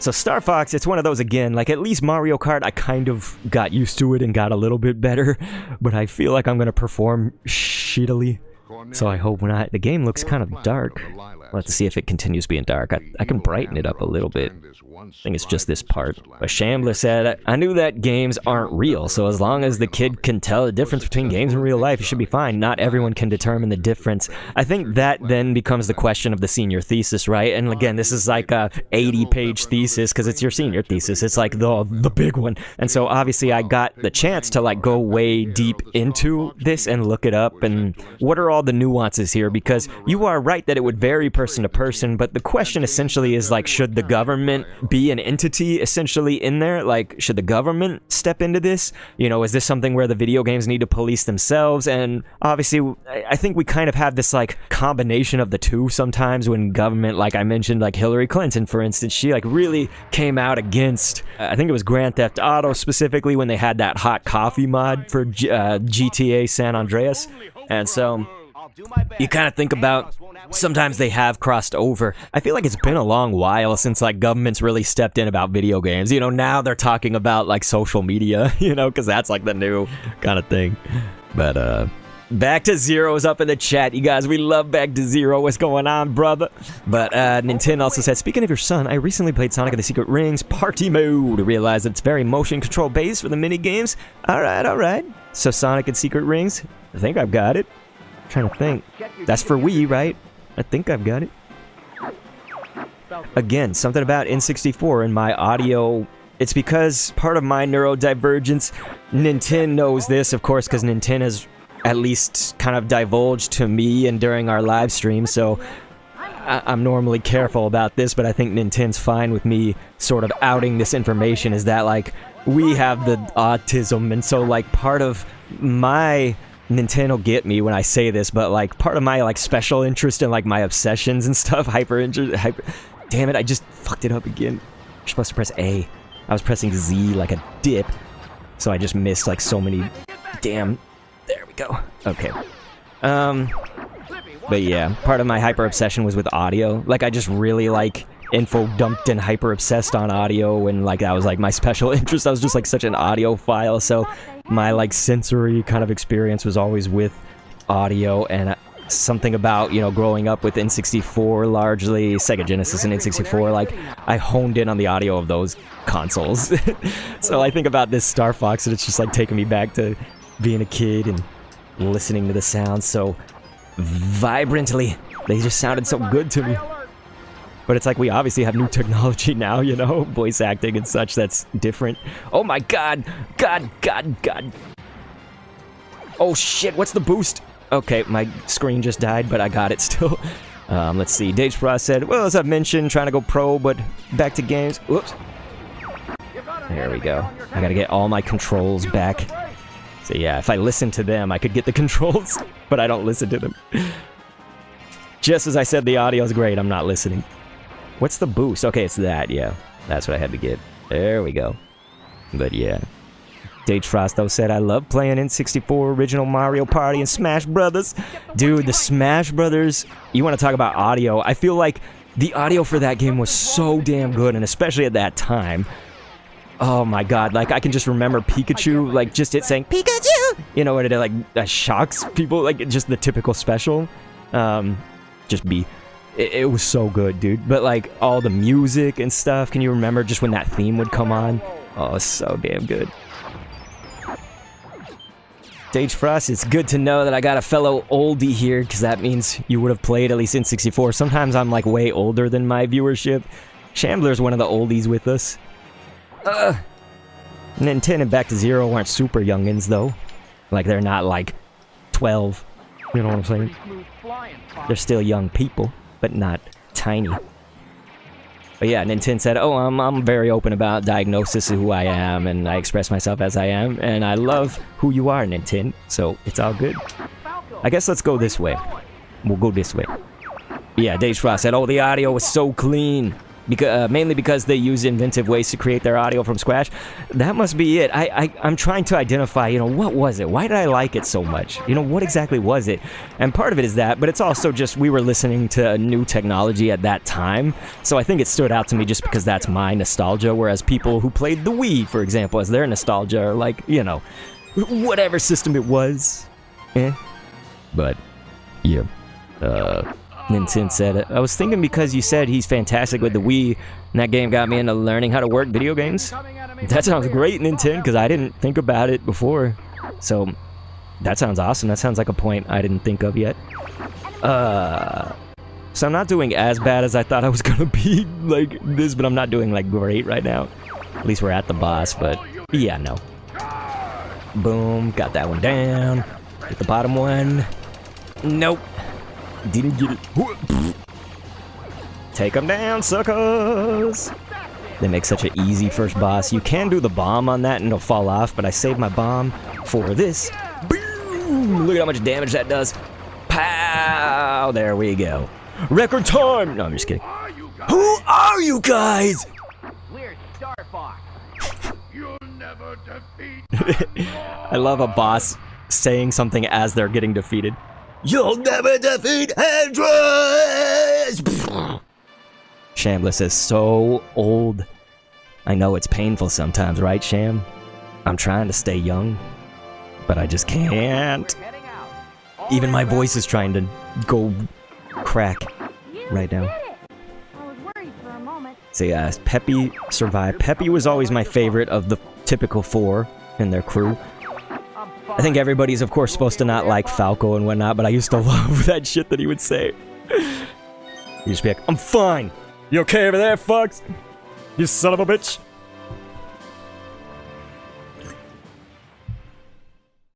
So Star Fox, it's one of those again, like at least Mario Kart, I kind of got used to it and got a little bit better, but I feel like I'm gonna perform shittily. So I hope not. The game looks kind of dark. We'll have to see if it continues being dark. I can brighten it up a little bit. I think it's just this part. But Shambler said, I knew that games aren't real, so as long as the kid can tell the difference between games and real life, it should be fine. Not everyone can determine the difference. I think that then becomes the question of the senior thesis, right? And again, this is like a 80-page thesis, because it's your senior thesis. It's like the big one. And so obviously I got the chance to like go way deep into this and look it up, and what are all the nuances here, because you are right that it would vary person to person, but the question essentially is like, should the government be an entity essentially in there? Like, should the government step into this? You know, is this something where the video games need to police themselves? And obviously, I think we kind of have this like combination of the two sometimes when government, like I mentioned, like Hillary Clinton, for instance, she like really came out against, I think it was Grand Theft Auto specifically, when they had that hot coffee mod for GTA San Andreas. And so you kind of think about, sometimes they have crossed over. I feel like it's been a long while since like governments really stepped in about video games. You know, now they're talking about like social media, you know, because that's like the new kind of thing. But Back to Zero's up in the chat, you guys. We love Back to Zero. What's going on, brother? But Nintendo also said, speaking of your son, I recently played Sonic and the Secret Rings Party Mode. Realized that it's very motion control based for the mini games. All right. So Sonic and Secret Rings, I think I've got it. I'm trying to think. That's for Wii, right? I think I've got it. Again, something about N64 and my audio. It's because part of my neurodivergence, Nintendo knows this, of course, because Nintendo has at least kind of divulged to me and during our live stream, so I'm normally careful about this, but I think Nintendo's fine with me sort of outing this information, is that, like, we have the autism, and so, like, part of my... Nintendo get me when I say this, but, like, part of my, like, special interest in, like, my obsessions and stuff, Damn it, I just fucked it up again. You're supposed to press A. I was pressing Z like a dip, so I just missed, like, so many... Damn. There we go. Okay. But yeah, part of my hyper obsession was with audio. Like, I just really, like, info dumped and hyper obsessed on audio, and, like, that was, like, my special interest. I was just, like, such an audiophile, so my, like, sensory kind of experience was always with audio, and something about, you know, growing up with N64 largely, Sega Genesis and N64, like, I honed in on the audio of those consoles. So I think about this Star Fox, and it's just, like, taking me back to being a kid and listening to the sounds so vibrantly. They just sounded so good to me. But it's like we obviously have new technology now, you know, voice acting and such that's different. Oh my god! God. Oh shit, what's the boost? Okay, my screen just died, but I got it still. Let's see, Dage Frost said, well, as I've mentioned, trying to go pro, but back to games. Whoops. There we go. I gotta get all my controls back. So yeah, if I listen to them, I could get the controls, but I don't listen to them. Just as I said, the audio's great, I'm not listening. What's the boost? Okay, it's that, yeah. That's what I had to get. There we go. But yeah. Dage Frost, though, said, I love playing N64, original Mario Party, and Smash Brothers. Dude, the Smash Brothers, you want to talk about audio. I feel like the audio for that game was so damn good, and especially at that time. Oh my god, like, I can just remember Pikachu, like, just it saying, Pikachu! You know, and it, like, shocks people, like, just the typical special. It was so good, dude. But, like, all the music and stuff, can you remember just when that theme would come on? Oh, so damn good. Dage Frost, it's good to know that I got a fellow oldie here, because that means you would have played at least N64. Sometimes I'm, like, way older than my viewership. Shambler's one of the oldies with us. Nintendo and Back to Zero aren't super youngins, though. Like, they're not, like, 12. You know what I'm saying? They're still young people, but not tiny. But yeah, Nintendo said, oh, I'm very open about diagnosis of who I am, and I express myself as I am, and I love who you are, Nintendo, so it's all good. I guess let's go this way. We'll go this way. Yeah, Dage Frost said, oh, the audio was so clean. mainly because they use inventive ways to create their audio from scratch. That must be it. I'm trying to identify, you know, what was it? Why did I like it so much? You know, what exactly was it? And part of it is that, but it's also just we were listening to new technology at that time, so I think it stood out to me just because that's my nostalgia, whereas people who played the Wii, for example, as their nostalgia, are like, you know, whatever system it was. But, yeah. Ninten said, I was thinking because you said he's fantastic with the Wii, and that game got me into learning how to work video games. That sounds great, Ninten, because I didn't think about it before. So, that sounds awesome. That sounds like a point I didn't think of yet. So I'm not doing as bad as I thought I was gonna be like this, but I'm not doing like great right now. At least we're at the boss, but yeah, no. Boom, got that one down. Get the bottom one. Nope. Didn't get it. Take them down, suckers! They make such an easy first boss. You can do the bomb on that and it'll fall off, but I saved my bomb for this. Boom! Look at how much damage that does. Pow! There we go. Record time! No, I'm just kidding. Who are you guys? We're Star Fox. You'll never defeat. I love a boss saying something as they're getting defeated. You'll never defeat Andress! Shambliss is so old. I know it's painful sometimes, right, Sham? I'm trying to stay young, but I just can't. Even my voice is trying to go crack right now. I was worried for a moment. So yeah, Peppy survived. Peppy was always my favorite of the typical 4 in their crew. I think everybody's, of course, supposed to not like Falco and whatnot, but I used to love that shit that he would say. He'd just be like, I'm fine. You okay over there, Fox? You son of a bitch?